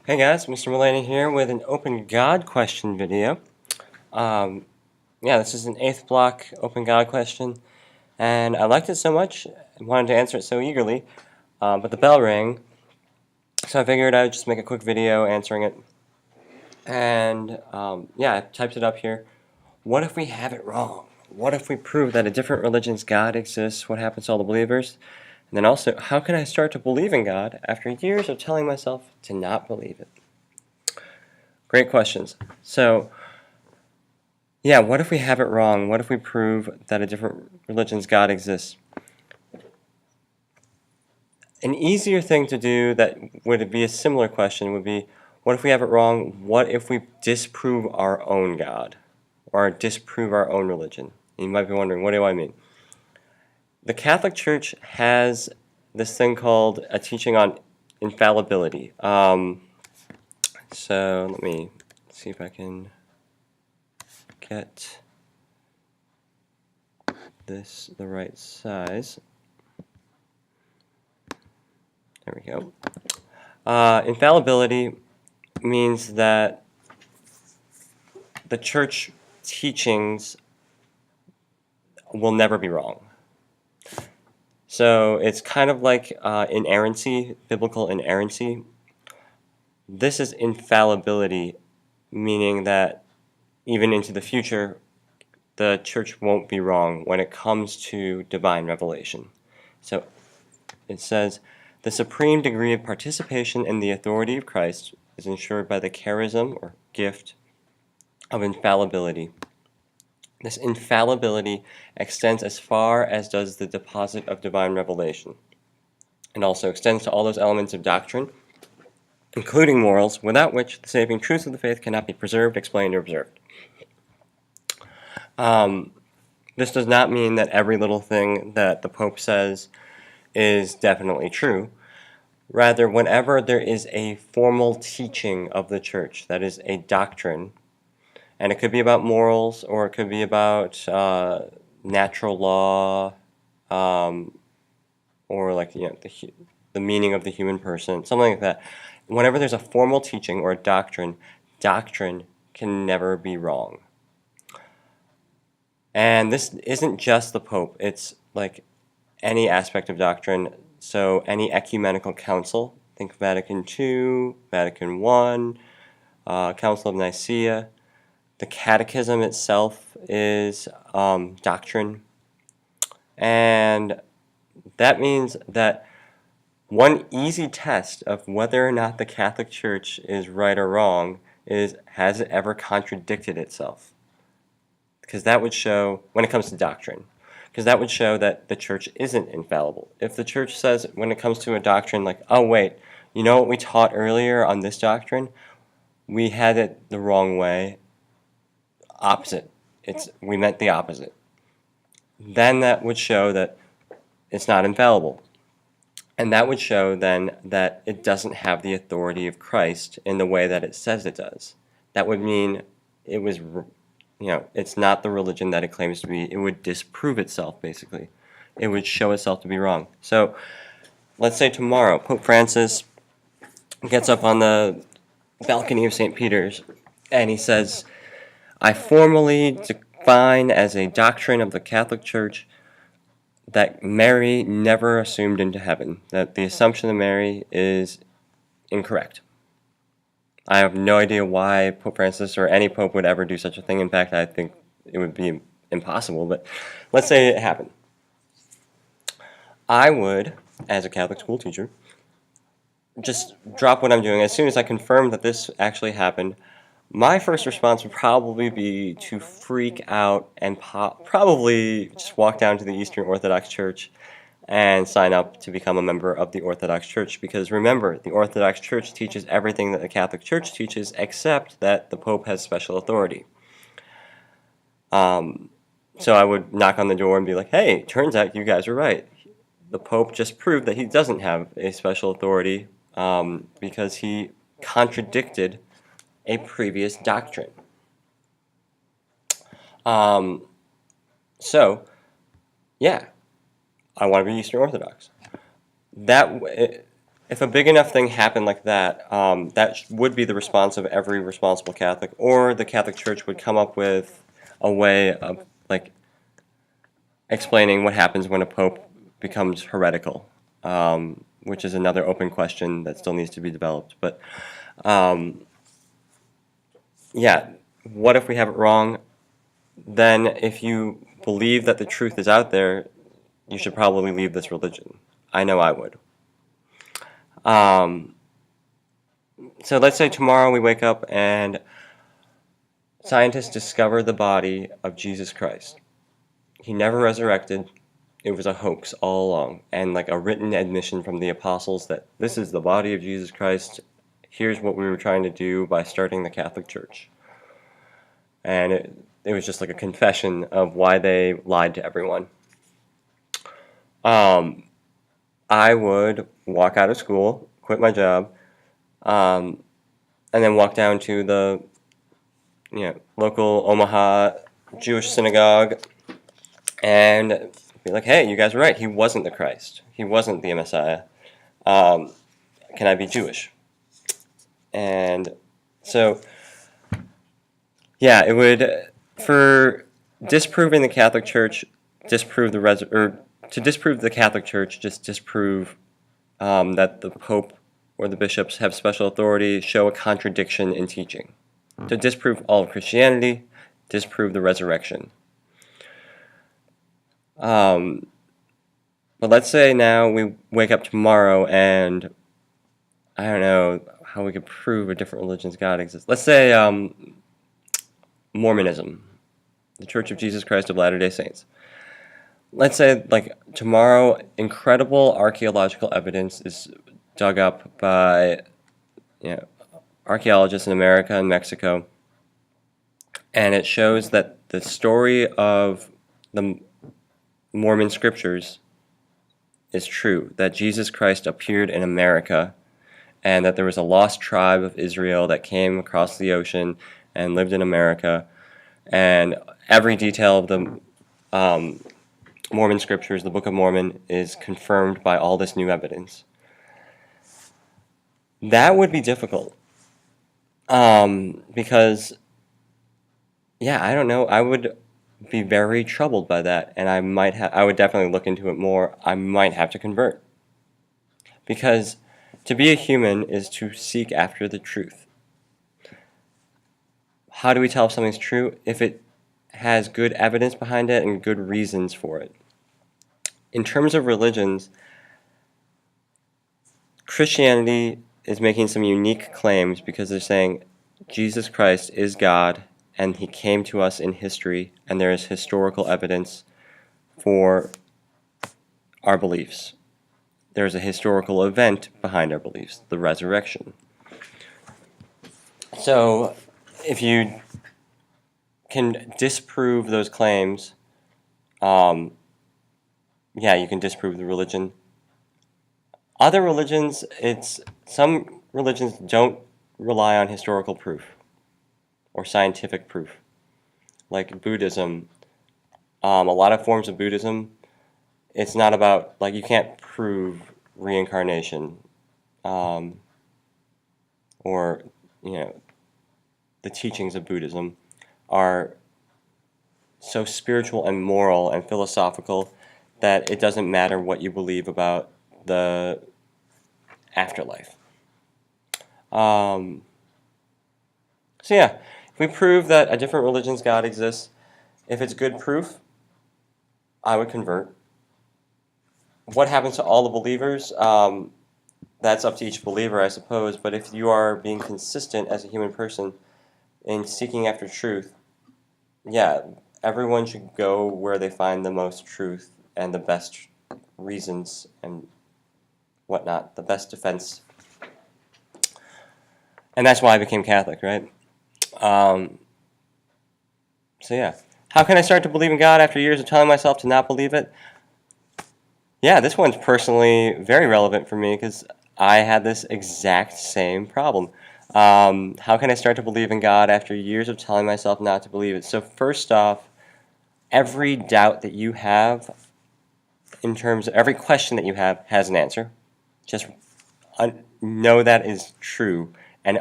Hey guys, Mr. Mulaney here with an Open God question video. Um, this is an 8th block Open God question, and I liked it so much, I wanted to answer it so eagerly, but the bell rang, so I figured I would just make a quick video answering it. And I typed it up here. What if we have it wrong? What if we prove that a different religion's God exists? What happens to all the believers? And then also, how can I start to believe in God after years of telling myself to not believe it? Great questions. So, what if we have it wrong? What if we prove that a different religion's God exists? An easier thing to do that would be a similar question would be, what if we have it wrong? What if we disprove our own God? Or disprove our own religion? You might be wondering, what do I mean? The Catholic Church has this thing called a teaching on infallibility. So let me see if I can get this the right size. There we go. Infallibility means that the church teachings will never be wrong. So it's kind of like inerrancy, biblical inerrancy. This is infallibility, meaning that even into the future, the church won't be wrong when it comes to divine revelation. So it says, the supreme degree of participation in the authority of Christ is ensured by the charism or gift of infallibility. This infallibility extends as far as does the deposit of divine revelation. It also extends to all those elements of doctrine, including morals, without which the saving truths of the faith cannot be preserved, explained, or observed. This does not mean that every little thing that the Pope says is definitely true. Rather, whenever there is a formal teaching of the Church, that is a doctrine, and it could be about morals, or it could be about natural law, or the meaning of the human person, something like that. Whenever there's a formal teaching or a doctrine, doctrine can never be wrong. And this isn't just the Pope. It's like any aspect of doctrine. So any ecumenical council, think Vatican II, Vatican I, Council of Nicaea. The Catechism itself is doctrine. And that means that one easy test of whether or not the Catholic Church is right or wrong is, has it ever contradicted itself? Because that would show, when it comes to doctrine, because that would show that the church isn't infallible. If the church says, when it comes to a doctrine, like, oh wait, you know what we taught earlier on this doctrine? We had it the wrong way. Opposite. We meant the opposite. Then that would show that it's not infallible. And that would show then that it doesn't have the authority of Christ in the way that it says it does. That would mean it was, it's not the religion that it claims to be. It would disprove itself, basically. It would show itself to be wrong. So let's say tomorrow Pope Francis gets up on the balcony of St. Peter's and he says, I formally define as a doctrine of the Catholic Church that Mary never assumed into heaven, that the assumption of Mary is incorrect. I have no idea why Pope Francis or any pope would ever do such a thing. In fact, I think it would be impossible, but let's say it happened. I would, as a Catholic school teacher, just drop what I'm doing. As soon as I confirm that this actually happened, my first response would probably be to freak out and probably just walk down to the Eastern Orthodox Church and sign up to become a member of the Orthodox Church. Because remember, the Orthodox Church teaches everything that the Catholic Church teaches, except that the Pope has special authority. So I would knock on the door and be like, hey, turns out you guys are right. The Pope just proved that he doesn't have a special authority because he contradicted a previous doctrine. So, yeah, I want to be Eastern Orthodox. if a big enough thing happened like that, that would be the response of every responsible Catholic, or the Catholic Church would come up with a way of like explaining what happens when a pope becomes heretical, which is another open question that still needs to be developed. But yeah, what if we have it wrong? Then if you believe that the truth is out there, you should probably leave this religion. I know I would. So let's say tomorrow we wake up and scientists discover the body of Jesus Christ. He never resurrected. It was a hoax all along, and like a written admission from the apostles that this is the body of Jesus Christ. Here's what we were trying to do by starting the Catholic Church. And it was just like a confession of why they lied to everyone. I would walk out of school, quit my job, and then walk down to the local Omaha Jewish synagogue and be like, hey, you guys were right. He wasn't the Christ. He wasn't the Messiah. Can I be Jewish? And so, yeah, it would, for disproving the Catholic Church, disprove the Catholic Church, just disprove that the Pope or the bishops have special authority, show a contradiction in teaching. To disprove all of Christianity, disprove the resurrection. But let's say now we wake up tomorrow and I don't know how we could prove a different religion's God exists. Let's say Mormonism, the Church of Jesus Christ of Latter-day Saints. Let's say, like, tomorrow, incredible archaeological evidence is dug up by archaeologists in America and Mexico, and it shows that the story of the Mormon scriptures is true, that Jesus Christ appeared in America, and that there was a lost tribe of Israel that came across the ocean and lived in America, and every detail of the Mormon scriptures, the Book of Mormon, is confirmed by all this new evidence. That would be difficult. Because, yeah, I don't know, I would be very troubled by that, and I would definitely look into it more. I might have to convert. Because to be a human is to seek after the truth. How do we tell if something's true? If it has good evidence behind it and good reasons for it. In terms of religions, Christianity is making some unique claims because they're saying Jesus Christ is God and he came to us in history and there is historical evidence for our beliefs. There's a historical event behind our beliefs, the resurrection. So if you can disprove those claims, yeah, you can disprove the religion. Other religions, some religions don't rely on historical proof or scientific proof. Like Buddhism, a lot of forms of Buddhism, it's not about, like, you can't prove reincarnation, or, the teachings of Buddhism are so spiritual and moral and philosophical that it doesn't matter what you believe about the afterlife. So yeah, if we prove that a different religion's God exists, if it's good proof, I would convert. What happens to all the believers? That's up to each believer, I suppose, but if you are being consistent as a human person in seeking after truth, yeah, everyone should go where they find the most truth and the best reasons and whatnot, the best defense. And that's why I became Catholic, right? So yeah. How can I start to believe in God after years of telling myself to not believe it? Yeah, this one's personally very relevant for me because I had this exact same problem. How can I start to believe in God after years of telling myself not to believe it? So first off, every doubt that you have, in terms of every question that you have, has an answer. Just know that is true and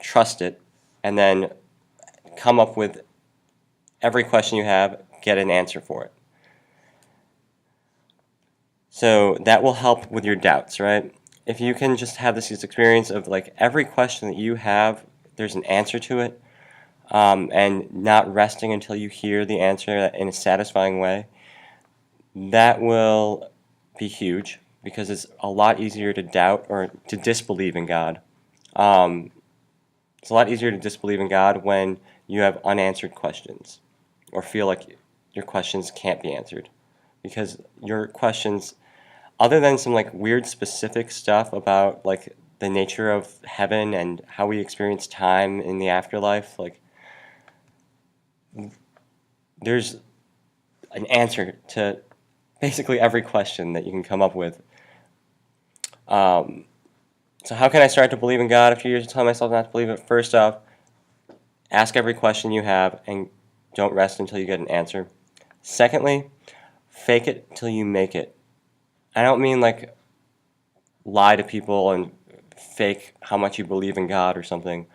trust it, and then come up with every question you have, get an answer for it. So that will help with your doubts, right? If you can just have this experience of like every question that you have, there's an answer to it, and not resting until you hear the answer in a satisfying way, that will be huge because it's a lot easier to doubt or to disbelieve in God. It's a lot easier to disbelieve in God when you have unanswered questions or feel like your questions can't be answered, because your questions, other than some like weird specific stuff about like the nature of heaven and how we experience time in the afterlife, like there's an answer to basically every question that you can come up with. So how can I start to believe in God after years of telling myself not to believe it? First off, ask every question you have and don't rest until you get an answer. Secondly, fake it till you make it. I don't mean like lie to people and fake how much you believe in God or something.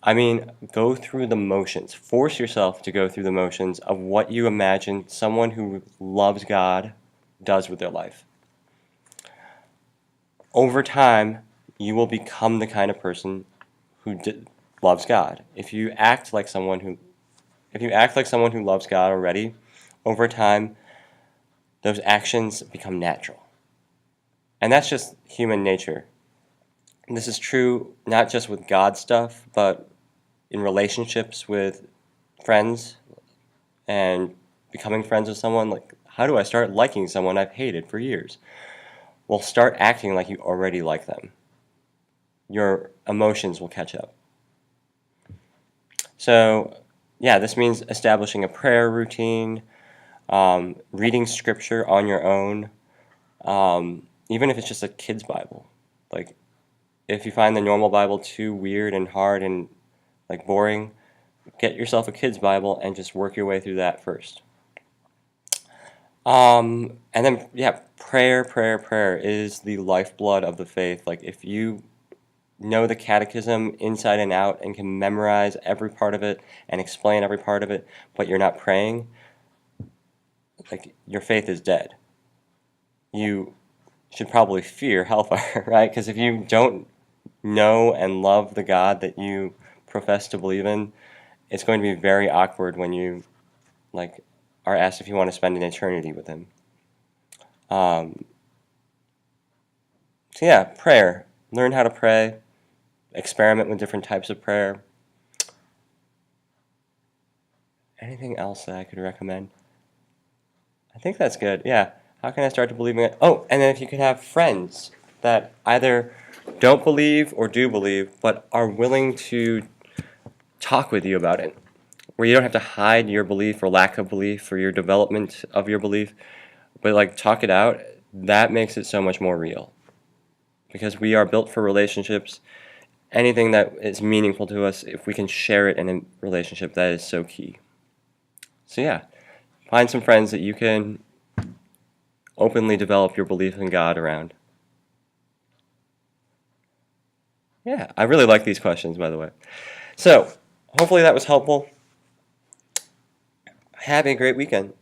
I mean, go through the motions. Force yourself to go through the motions of what you imagine someone who loves God does with their life. Over time, you will become the kind of person who loves God. If you act like someone who loves God already, over time, those actions become natural. And that's just human nature. And this is true not just with God stuff, but in relationships with friends and becoming friends with someone. Like, how do I start liking someone I've hated for years? Well, start acting like you already like them. Your emotions will catch up. So, yeah, this means establishing a prayer routine, reading scripture on your own, even if it's just a kid's Bible. Like, if you find the normal Bible too weird and hard and like boring, get yourself a kid's Bible and just work your way through that first. And then, yeah, prayer is the lifeblood of the faith. Like, if you know the catechism inside and out and can memorize every part of it and explain every part of it, but you're not praying, like, your faith is dead. You should probably fear hellfire, right? Because if you don't know and love the God that you profess to believe in, it's going to be very awkward when you like are asked if you want to spend an eternity with him. So yeah, prayer. Learn how to pray. Experiment with different types of prayer. Anything else that I could recommend? I think that's good. Yeah. How can I start to believe in it? Oh, and then if you could have friends that either don't believe or do believe, but are willing to talk with you about it, where you don't have to hide your belief or lack of belief or your development of your belief, but like talk it out, that makes it so much more real. Because we are built for relationships. Anything that is meaningful to us, if we can share it in a relationship, that is so key. So yeah, find some friends that you can openly develop your belief in God around. Yeah, I really like these questions, by the way. So, hopefully that was helpful. Have a great weekend.